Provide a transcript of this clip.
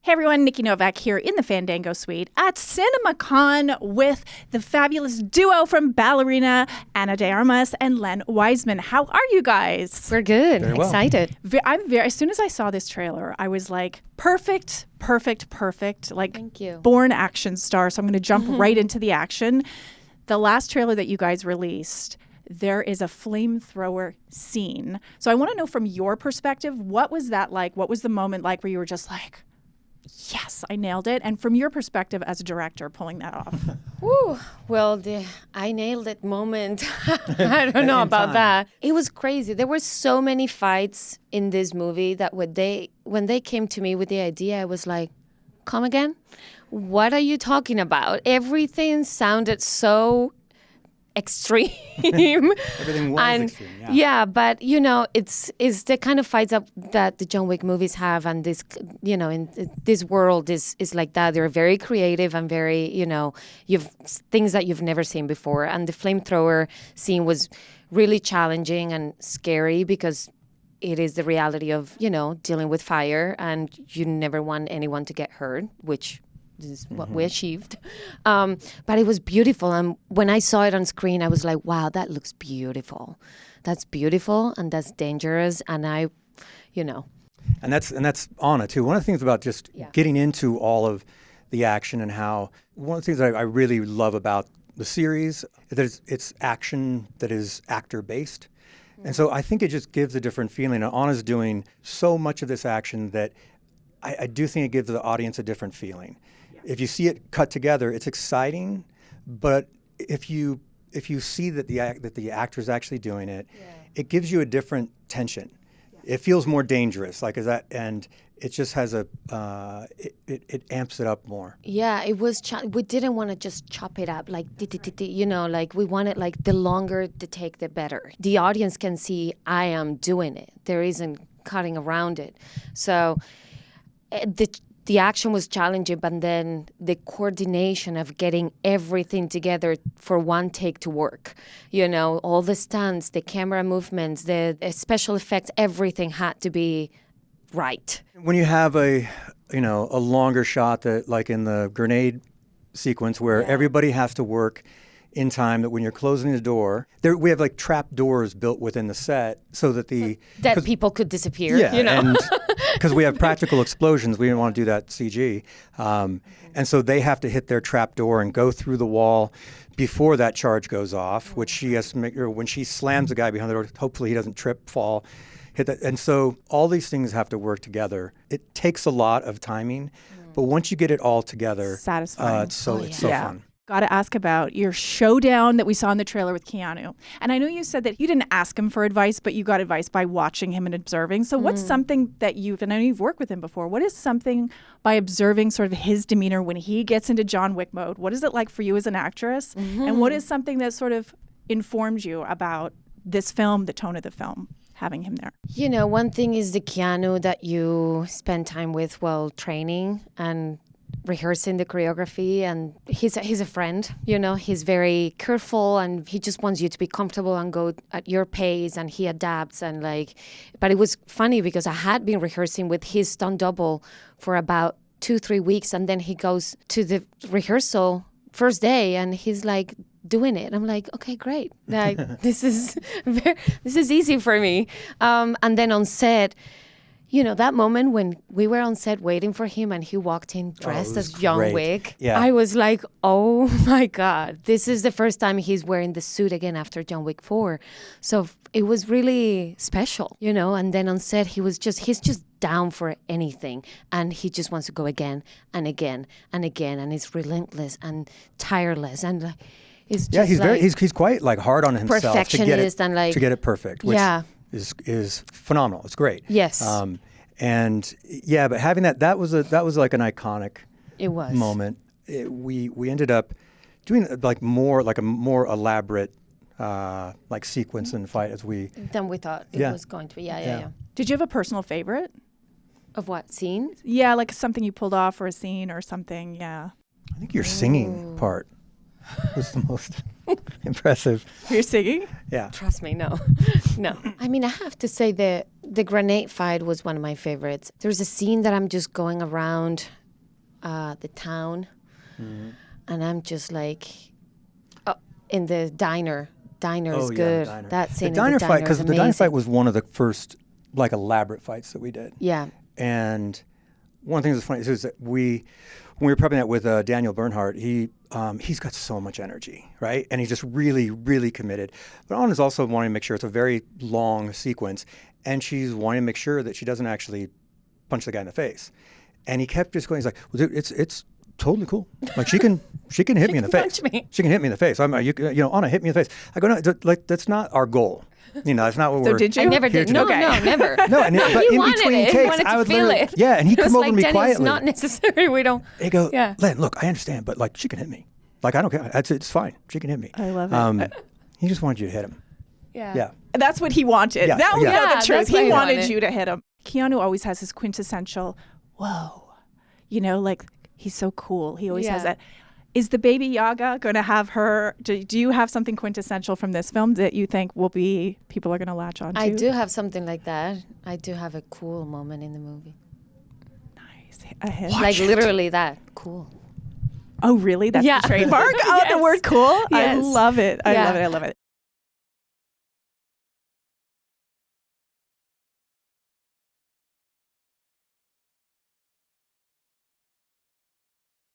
Hey everyone, Nikki Novak here in the Fandango suite at CinemaCon with the fabulous duo from Ballerina, Ana de Armas and Len Wiseman. How are you guys? We're good. Very well. Excited. As soon as I saw this trailer, I was like, perfect. Like, Thank you. born action star. So I'm going to jump right into the action. The last trailer that you guys released, there is a flamethrower scene. So I want to know from your perspective, what was that like? What was the moment like where you were just like, yes, I nailed it? And from your perspective as a director, pulling that off. Woo. Well, I nailed it moment. I don't know about that. It was crazy. There were so many fights in this movie that when they came to me with the idea, I was like, come again? What are you talking about? Everything sounded so extreme. Everything was extreme, yeah. Yeah, but it's the kind of fights that the John Wick movies have, and this, in this world is like that. They're very creative and very, you've things that you've never seen before. And the flamethrower scene was really challenging and scary because it is the reality of, dealing with fire, and you never want anyone to get hurt, which is what we achieved. But it was beautiful. And when I saw it on screen, I was like, wow, that looks beautiful. That's beautiful and that's dangerous. And And that's Anna, too. One of the things about just getting into all of the action and how one of the things that I really love about the series is that it's action that is actor-based. And so I think it just gives a different feeling. And Anna's doing so much of this action that I do think it gives the audience a different feeling. If you see it cut together, it's exciting, but if you see that the actor's actually doing it, it gives you a different tension. It feels more dangerous, and it just has it amps it up more. Yeah, it was. We didn't want to just chop it up like we wanted like the longer the take, the better. The audience can see I am doing it. There isn't cutting around it. So the action was challenging, but then the coordination of getting everything together for one take to work, all the stunts, the camera movements, the special effects, everything had to be right. When you have a longer shot that like in the grenade sequence where everybody has to work in time, that when you're closing the door, we have like trap doors built within the set so that people could disappear. And because we have practical explosions, we didn't want to do that CG, and so they have to hit their trap door and go through the wall before that charge goes off, which she has to make. Or when she slams the guy behind the door, hopefully he doesn't trip, fall, hit that. And so all these things have to work together. It takes a lot of timing, but once you get it all together, satisfying. It's so fun. Got to ask about your showdown that we saw in the trailer with Keanu. And I know you said that you didn't ask him for advice, but you got advice by watching him and observing. So what's something that and I know you've worked with him before, what is something by observing sort of his demeanor when he gets into John Wick mode? What is it like for you as an actress? And what is something that sort of informed you about this film, the tone of the film, having him there? One thing is the Keanu that you spend time with while training and rehearsing the choreography, and he's a friend, he's very careful and he just wants you to be comfortable and go at your pace, and he adapts but it was funny because I had been rehearsing with his stunt double for about 2-3 weeks, and then he goes to the rehearsal first day and he's like doing it. I'm like, okay, great. Like this is easy for me. And then on set, that moment when we were on set waiting for him and he walked in dressed as John Wick, I was like, oh my God, this is the first time he's wearing the suit again after John Wick 4. So it was really special, and then on set, he's just down for anything. And he just wants to go again and again and again. And he's relentless and tireless. And it's just he's quite like hard on himself perfectionist to get it perfect. Which is phenomenal. It's great. Yes. But having that was like an iconic moment. We ended up doing a more elaborate sequence and fight than we thought it was going to be. Yeah. Did you have a personal favorite? Of what scene? Yeah, like something you pulled off or a scene or something. Yeah. I think your singing part was the most. Impressive. You're singing? Yeah. Trust me, no. No. I mean, I have to say the grenade fight was one of my favorites. There's a scene that I'm just going around the town, and I'm just like, in the diner. Diner is good. The diner. That scene the diner in the fight, diner is because the amazing. diner fight was one of the first like elaborate fights that we did. Yeah. And one of the things that's funny is that when we were prepping that with Daniel Bernhardt, he's got so much energy, right? And he's just really, really committed. But Anna's also wanting to make sure it's a very long sequence, and she's wanting to make sure that she doesn't actually punch the guy in the face. And he kept just going. He's like, well, dude, it's totally cool. Like she can hit me in the face. punch me. She can hit me in the face. I'm Anna, hit me in the face. I go, no, like that's not our goal. That's not what So we're. did you? I never here did. to No, do. no, never. No, but He in wanted between it. He takes, wanted to I would feel literally, it. yeah, and he It was come over like, to me Denny, quietly. It's not necessary. We don't. They go, Yeah. Len, look, I understand, but like she can hit me. Like I don't care. It's fine. She can hit me. I love it. He just wanted you to hit him. Yeah. That's what he wanted. Yeah, Now we yeah. know the Yeah, truth. that's what He he wanted wanted. you to hit him. Keanu always has his quintessential, whoa. Like he's so cool. He always has Yeah. that. Is the Baby Yaga going to have her? Do you have something quintessential from this film that you think people are going to latch on to? I do have something like that. I do have a cool moment in the movie. Nice. A hint. Like literally that. Cool. Oh, really? That's Yeah. the trademark? Oh, the Yes. word cool? I Yes. love it. I Yeah. love it. I love it.